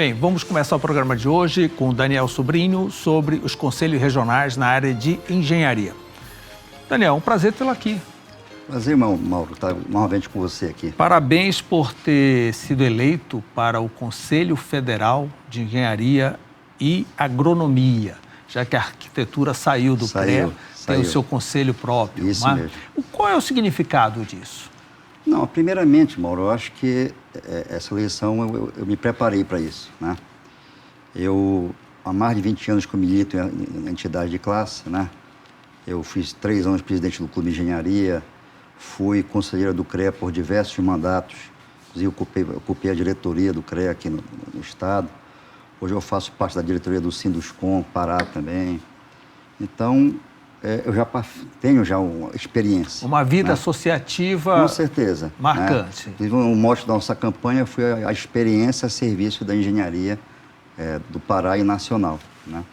Bem, vamos começar o programa de hoje com o Daniel Sobrinho sobre os conselhos regionais na área de engenharia. Daniel, um prazer tê-lo aqui. Prazer, irmão Mauro, estar novamente com você aqui. Parabéns por ter sido eleito para o Conselho Federal de Engenharia e Agronomia, já que a arquitetura saiu do CREA, tem o seu conselho próprio. Isso mesmo. Qual é o significado disso? Não, primeiramente, Mauro, eu acho que essa eleição eu me preparei para isso, né? Eu, há mais de 20 anos que eu milito em entidade de classe, né? Eu fiz 3 anos presidente do Clube de Engenharia, fui conselheiro do CREA por diversos mandatos, inclusive eu ocupei a diretoria do CREA aqui no estado. Hoje eu faço parte da diretoria do Sinduscom, Pará também. Então, eu já tenho uma experiência. Uma vida, né, associativa. Com certeza. Marcante. Né? O mote da nossa campanha foi a experiência a serviço da engenharia do Pará e nacional. Né?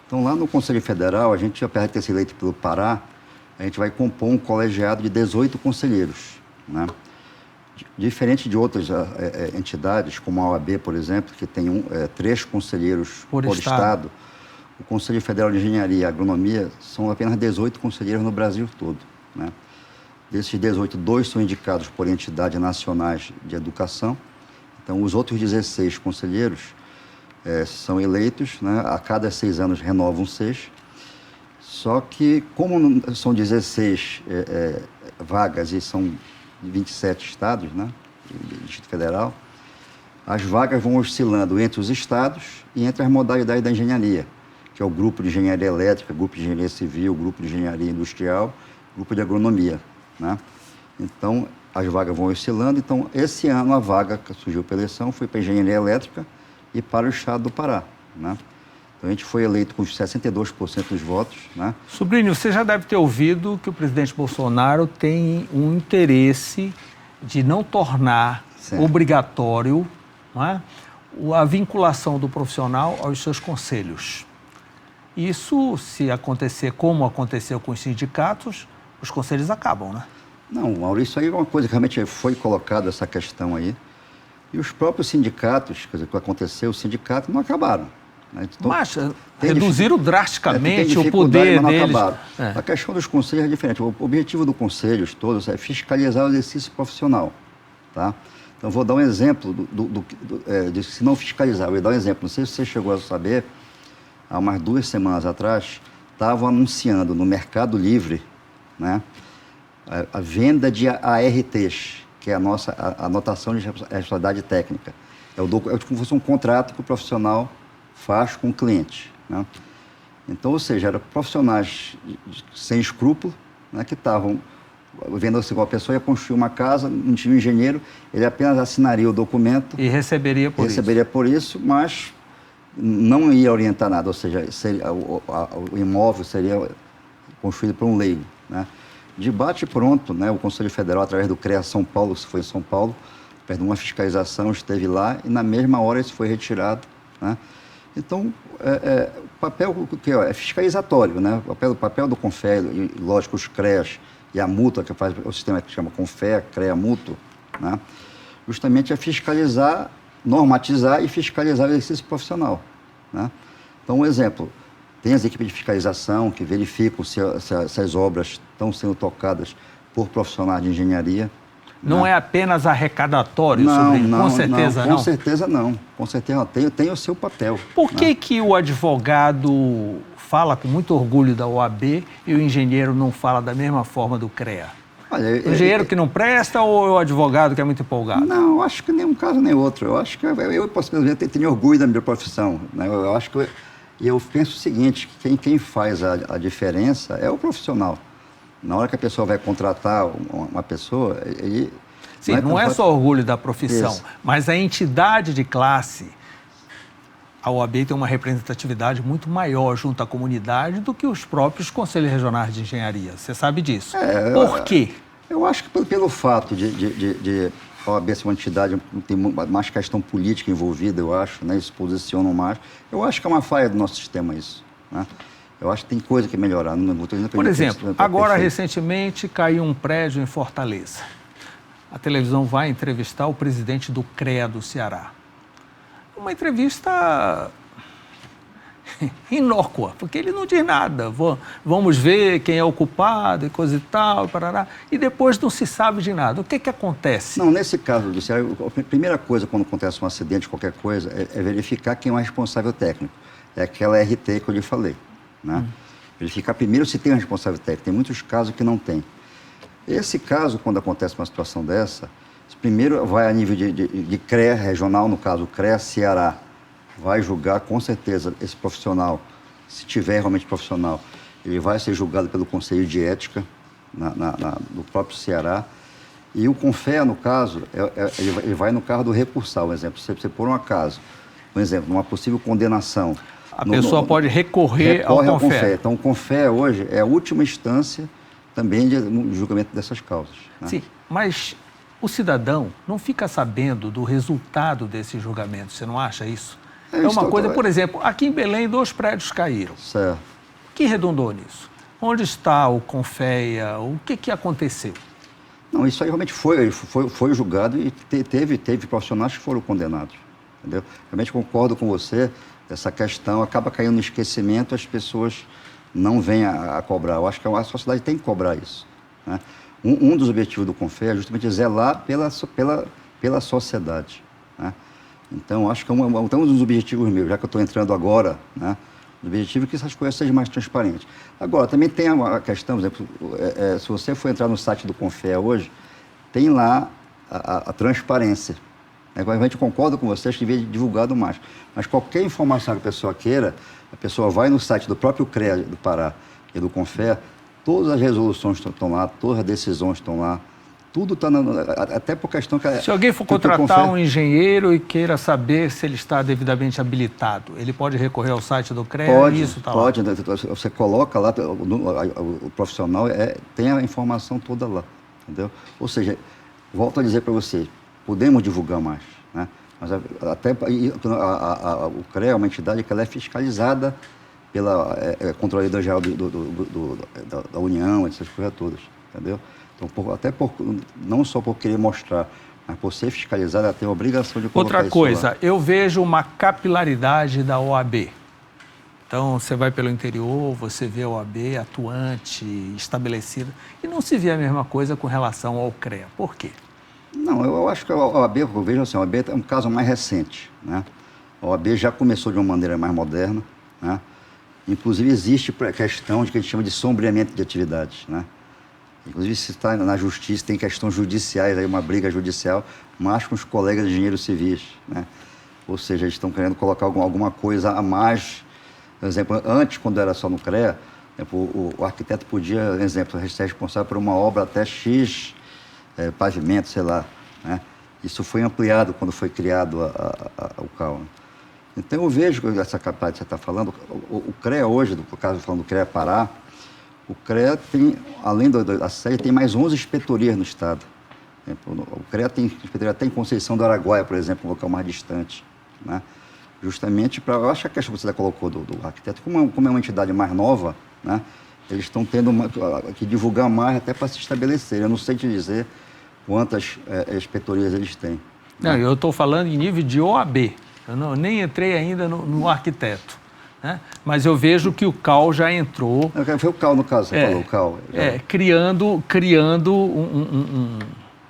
Então, lá no Conselho Federal, a gente, apesar de ter sido eleito pelo Pará, a gente vai compor um colegiado de 18 conselheiros. Né? Diferente de outras entidades, como a OAB, por exemplo, que tem 3 conselheiros por estado. O Conselho Federal de Engenharia e Agronomia são apenas 18 conselheiros no Brasil todo. Né? Desses 18, 2 são indicados por entidades nacionais de educação. Então, os outros 16 conselheiros são eleitos, né? A cada 6 anos renovam 6. Só que, como são 16 vagas e são 27 estados, né, do Distrito Federal, as vagas vão oscilando entre os estados e entre as modalidades da engenharia, que é o grupo de engenharia elétrica, grupo de engenharia civil, grupo de engenharia industrial, grupo de agronomia, né? Então, as vagas vão oscilando. Então, esse ano a vaga que surgiu pela eleição foi para a engenharia elétrica e para o estado do Pará, né? Então, a gente foi eleito com 62% dos votos, né? Sobrinho, você já deve ter ouvido que o presidente Bolsonaro tem um interesse de não tornar obrigatório, não é, a vinculação do profissional aos seus conselhos. Isso, se acontecer como aconteceu com os sindicatos, os conselhos acabam, né? Não, Maurício, isso aí é uma coisa que realmente foi colocada, essa questão aí. E os próprios sindicatos, quer dizer, o que aconteceu, os sindicatos não acabaram. Então, mas reduziram drasticamente o poder deles. A questão dos conselhos é diferente. O objetivo do conselho todos é fiscalizar o exercício profissional. Tá? Então, vou dar um exemplo de se não fiscalizar. Eu vou dar um exemplo. Não sei se você chegou a saber, há umas 2 semanas atrás, estavam anunciando no Mercado Livre, né, a venda de ARTs, que é a nossa anotação de responsabilidade técnica. É como se fosse um contrato que o profissional faz com o cliente. Né? Então, ou seja, eram profissionais sem escrúpulo, né, que estavam vendo assim, uma pessoa ia construir uma casa, não tinha um engenheiro, ele apenas assinaria o documento. E receberia por isso, mas não ia orientar nada, ou seja, o imóvel seria construído por um leigo. Né? De bate pronto, né, o Conselho Federal, através do CREA São Paulo, se foi em São Paulo, perdeu uma fiscalização, esteve lá e na mesma hora isso foi retirado. Né? Então, o papel que é fiscalizatório, né? O papel do CONFER, e lógico, os CREAs e a mútua, que faz o sistema que chama CONFER, CREA Mútuo, né? Justamente é fiscalizar, normatizar e fiscalizar o exercício profissional. Né? Então, um exemplo, tem as equipes de fiscalização que verificam se as obras estão sendo tocadas por profissionais de engenharia. Não é apenas arrecadatório, com certeza não. Com certeza não. Com certeza não. Tem o seu papel. Por que o advogado fala com muito orgulho da OAB e o engenheiro não fala da mesma forma do CREA? Olha, o engenheiro que não presta ou o advogado que é muito empolgado? Não, eu acho que nem um caso nem outro. Eu acho que eu posso dizer, tenho orgulho da minha profissão. Né? Eu acho que eu penso o seguinte, que quem faz a diferença é o profissional. Na hora que a pessoa vai contratar uma pessoa, ele... Sim, não é só orgulho da profissão, mas a entidade de classe, a OAB tem uma representatividade muito maior junto à comunidade do que os próprios conselhos regionais de engenharia. Você sabe disso. Por quê? Eu acho que pelo fato de a OAB ser uma entidade que tem mais questão política envolvida, eu acho, né, se posicionam mais. Eu acho que é uma falha do nosso sistema isso, né? Eu acho que tem coisa que melhorar. Por exemplo, agora recentemente caiu um prédio em Fortaleza. A televisão vai entrevistar o presidente do CREA do Ceará. uma entrevista inócua, porque ele não diz nada. Vamos ver quem é o culpado e coisa e tal, parará, e depois não se sabe de nada. O que acontece? Não, nesse caso, a primeira coisa quando acontece um acidente, qualquer coisa, é verificar quem é o responsável técnico. É aquela RT que eu lhe falei, né? Verificar primeiro se tem um responsável técnico. Tem muitos casos que não tem. Esse caso, quando acontece uma situação dessa, primeiro vai a nível de CREA regional, no caso o CREA Ceará, vai julgar com certeza esse profissional, se tiver realmente profissional, ele vai ser julgado pelo Conselho de Ética do próprio Ceará. E o CONFEA, no caso, ele vai no carro do recursal, por exemplo. Se por um acaso, por exemplo, numa possível condenação... A pessoa pode recorre ao CONFEA. Então, o CONFEA hoje é a última instância também de julgamento dessas causas, né? Sim, mas o cidadão não fica sabendo do resultado desse julgamento, você não acha isso? É uma coisa, por exemplo, aqui em Belém 2 prédios caíram. Certo. Quem redundou nisso? Onde está o CONFEA? O que aconteceu? Não, isso aí realmente foi julgado e teve profissionais que foram condenados, entendeu? Realmente concordo com você, essa questão acaba caindo no esquecimento, as pessoas não vêm a cobrar. Eu acho que a sociedade tem que cobrar isso, né? Um dos objetivos do CONFEA é justamente zelar pela sociedade, né? Então, acho que um dos objetivos meus, já que eu estou entrando agora, né, o objetivo é que essas coisas sejam mais transparentes. Agora, também tem a questão, por exemplo, se você for entrar no site do CONFEA hoje, tem lá a transparência. A gente concorda com vocês que devia divulgado mais. Mas qualquer informação que a pessoa queira, a pessoa vai no site do próprio CREA do Pará e do CONFEA, todas as resoluções estão lá, todas as decisões estão lá, tudo está, até por questão que... Se alguém for contratar um engenheiro e queira saber se ele está devidamente habilitado, ele pode recorrer ao site do CREA? Pode, isso está pode. Lá. Você coloca lá, o profissional tem a informação toda lá, entendeu? Ou seja, volto a dizer para você, podemos divulgar mais, né? Mas até o CREA é uma entidade que ela é fiscalizada pela Controladoria Geral da União, essas coisas todas, entendeu? Então, não só por querer mostrar, mas por ser fiscalizada, ela tem a obrigação de colocar Outra coisa, lá. Eu vejo uma capilaridade da OAB. Então, você vai pelo interior, você vê a OAB atuante, estabelecida, e não se vê a mesma coisa com relação ao CREA. Por quê? Não, eu acho que a OAB, eu vejo assim, a OAB é um caso mais recente, né? A OAB já começou de uma maneira mais moderna, né? Inclusive, existe a questão de que a gente chama de sombreamento de atividades, né? Inclusive, se está na justiça, tem questões judiciais, aí uma briga judicial, mas com os colegas de engenheiros civis, né? Ou seja, eles estão querendo colocar alguma coisa a mais. Por exemplo, antes, quando era só no CREA, o arquiteto podia, por exemplo, ser responsável por uma obra até X pavimento, sei lá, né? Isso foi ampliado quando foi criado o CAL. Então, eu vejo essa capacidade que você está falando. O CREA hoje, no caso falando do CREA Pará, o CREA tem, além da sede, tem mais 11 inspetorias no estado. O CREA tem inspetoria até em Conceição do Araguaia, por exemplo, um local mais distante, né? Justamente para... Eu acho que a questão que você colocou do arquiteto, como é uma entidade mais nova, né? Eles estão tendo que divulgar mais até para se estabelecer. Eu não sei te dizer quantas inspetorias eles têm. Não, eu estou falando em nível de OAB. Eu nem entrei ainda no arquiteto, né? Mas eu vejo que o CAL já entrou... Foi o CAL, no caso, você falou, o CAL. Criando um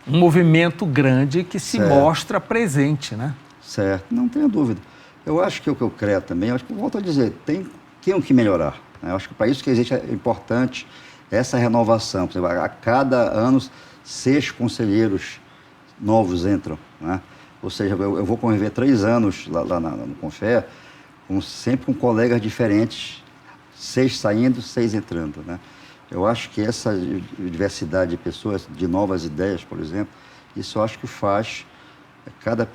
movimento grande que se mostra presente, né? Certo, não tenho dúvida. Eu acho que o que eu CREA também, eu acho que, volto a dizer, tem o que melhorar, né? Eu acho que para isso que existe é importante essa renovação. Por exemplo, a cada ano, 6 conselheiros novos entram, né? Ou seja, eu vou conviver 3 anos lá no CONFEA, sempre com colegas diferentes, 6 saindo, 6 entrando, né? Eu acho que essa diversidade de pessoas, de novas ideias, por exemplo, isso eu acho que faz cada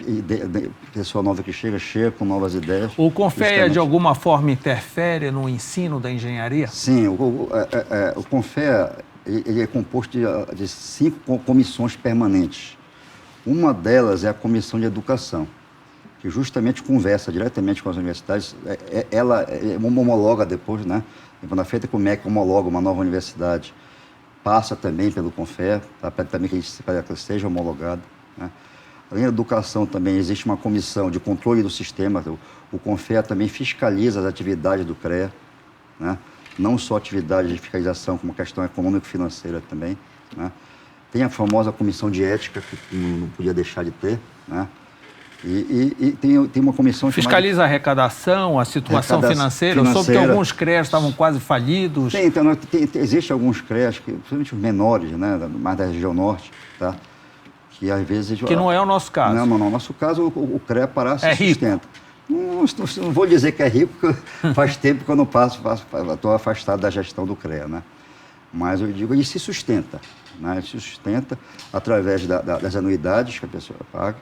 pessoa nova que chega com novas ideias. O CONFEA, de alguma forma, interfere no ensino da engenharia? Sim, o CONFEA ele é composto de 5 comissões permanentes. Uma delas é a Comissão de Educação, que justamente conversa diretamente com as universidades. Ela homologa depois, né? Quando a feita com o MEC homologa uma nova universidade, passa também pelo CONFEA, para também que ela seja homologada, né? além da educação também, existe uma comissão de controle do sistema. O CONFEA também fiscaliza as atividades do CREA, né? Não só atividades de fiscalização, como questão econômico-financeira também, né? Tem a famosa comissão de ética, que não podia deixar de ter, né? E tem uma comissão... Fiscaliza a arrecadação, a situação financeira. Eu soube que alguns CREAs estavam quase falidos. Existem alguns CREAs, principalmente os menores, né, mais da região norte, tá? Que às vezes... Que não é o nosso caso. Não. No nosso caso, o CREA Pará se sustenta. Não vou dizer que é rico, porque faz tempo que eu não estou afastado da gestão do CREA, né? Mas eu digo, ele se sustenta, né? Ele se sustenta através das anuidades que a pessoa paga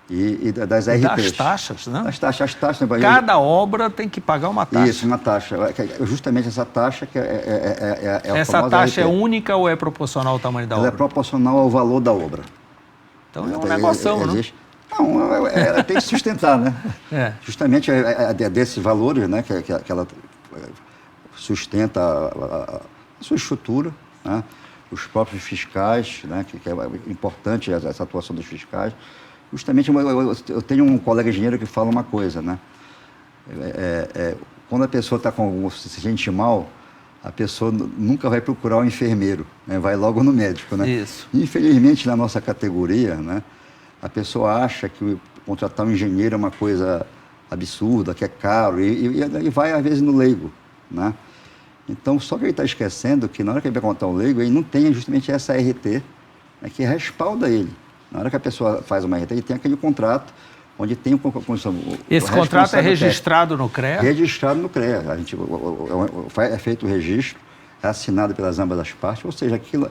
e das RTs. Das taxas, né? As taxas. Cada obra tem que pagar uma taxa. Isso, uma taxa. Justamente essa taxa que é a Essa taxa RT. É única ou é proporcional ao tamanho da obra? Ela é proporcional ao valor da obra. Então é um negoção, né? Não, ela tem que sustentar, né? Justamente desses valores, né, que ela sustenta a sua estrutura, né? Os próprios fiscais, né, que é importante essa atuação dos fiscais. Justamente, eu tenho um colega engenheiro que fala uma coisa, né? Quando a pessoa se sente mal, a pessoa nunca vai procurar um enfermeiro, né? Vai logo no médico, né? Isso. Infelizmente, na nossa categoria, né, a pessoa acha que contratar um engenheiro é uma coisa absurda, que é caro, e vai, às vezes, no leigo, né? Então, só que ele está esquecendo que, na hora que ele vai contratar um leigo, ele não tem justamente essa RT, né, que respalda ele. Na hora que a pessoa faz uma RT, ele tem aquele contrato onde tem Esse contrato é registrado no CREA? Registrado no CREA. É feito o registro, é assinado pelas ambas as partes, ou seja, aquilo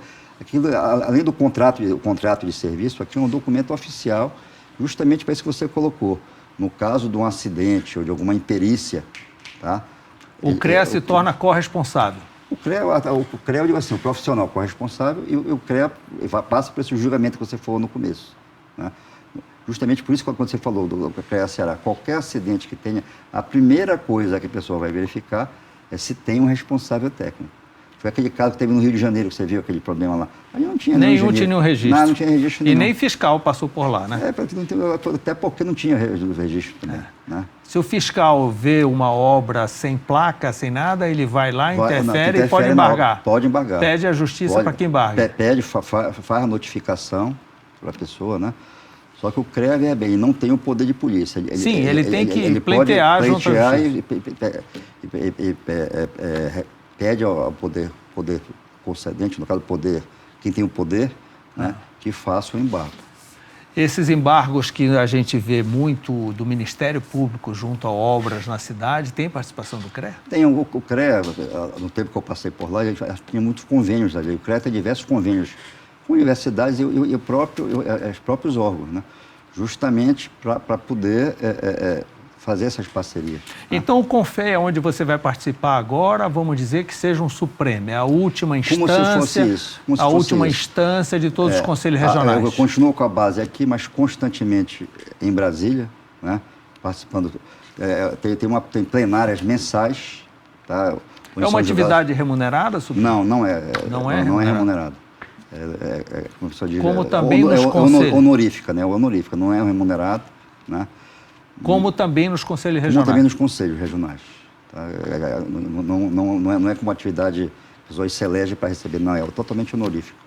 além do contrato de serviço, aqui é um documento oficial, justamente para isso que você colocou. No caso de um acidente ou de alguma imperícia, tá? O CREA se torna corresponsável. O CREA, eu digo assim, o profissional corresponsável e o CREA passa por esse julgamento que você falou no começo, né? Justamente por isso que quando você falou do CREA Ceará, qualquer acidente que tenha, a primeira coisa que a pessoa vai verificar é se tem um responsável técnico. Foi aquele caso que teve no Rio de Janeiro, que você viu aquele problema lá. Aí não tinha nenhum tinha nenhum registro. Não tinha registro nenhum. E nem fiscal passou por lá, né? Até porque não tinha registro também, né? Se o fiscal vê uma obra sem placa, sem nada, ele vai lá, interfere e pode embargar. Pode embargar. Pede a justiça para que embargue. Faz a notificação para a pessoa, né? Só que o CREA, ele não tem o poder de polícia. Ele tem que pleitear junto à justiça. Pede ao poder concedente, no caso, quem tem o poder, né, que faça o embargo. Esses embargos que a gente vê muito do Ministério Público junto a obras na cidade, tem participação do CREA? Tem o CREA, no tempo que eu passei por lá, tinha muitos convênios ali. O CREA tem diversos convênios com universidades e os próprios órgãos, né? Justamente para poder fazer essas parcerias. Então, o CONFEA, onde você vai participar agora, vamos dizer que seja um Supremo, é a última instância, como se fosse isso. A última instância de todos os conselhos regionais. Eu continuo com a base aqui, mas constantemente em Brasília, né, participando. Tem plenárias mensais. Tá, é uma atividade remunerada, Supremo? Não é. Não é remunerada. Como também nos conselhos. Honorífica, né? Honorífica, não é remunerado, né? Como também nos conselhos regionais. Como também nos conselhos regionais. Tá? Não é como atividade que as pessoas se elegem para receber, não, é totalmente honorífico.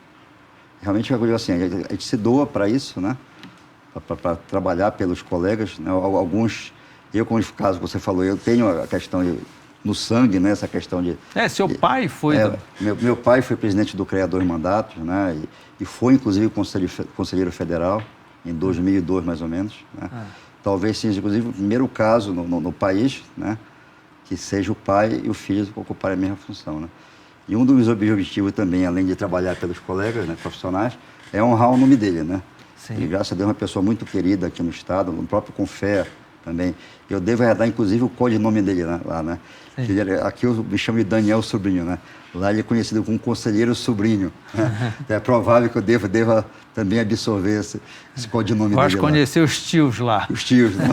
Realmente, eu digo assim, a gente se doa para isso, né? Para trabalhar pelos colegas, né? Alguns, como no caso que você falou, eu tenho a questão no sangue, né? Essa questão de... seu pai foi... Meu pai foi presidente do CREA 2 mandatos, né? E foi, inclusive, conselheiro federal, em 2002, mais ou menos, né? Talvez seja, inclusive, o primeiro caso no país, né, que seja o pai e o filho ocuparem a mesma função, né? E um dos objetivos também, além de trabalhar pelos colegas, né, profissionais, é honrar o nome dele, né? Sim. E graças a Deus é uma pessoa muito querida aqui no Estado, no próprio CONFEA também. Eu devo herdar, inclusive, o codinome dele lá, né? Aqui eu me chamo de Daniel Sobrinho, né? Lá ele é conhecido como Conselheiro Sobrinho, né? É provável que eu deva também absorver esse codinome dele. Gosto de conhecer os tios lá. Os tios, né?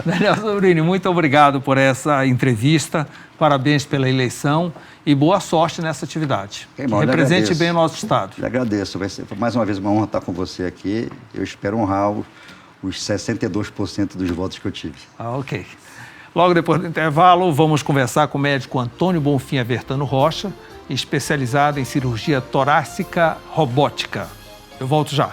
Daniel Sobrini, muito obrigado por essa entrevista, parabéns pela eleição e boa sorte nessa atividade. Que represente bem o nosso Estado. Eu agradeço, vai ser mais uma vez uma honra estar com você aqui. Eu espero honrar os 62% dos votos que eu tive. Ok. Logo depois do intervalo, vamos conversar com o médico Antônio Bonfim Avertano Rocha, especializado em cirurgia torácica robótica. Eu volto já.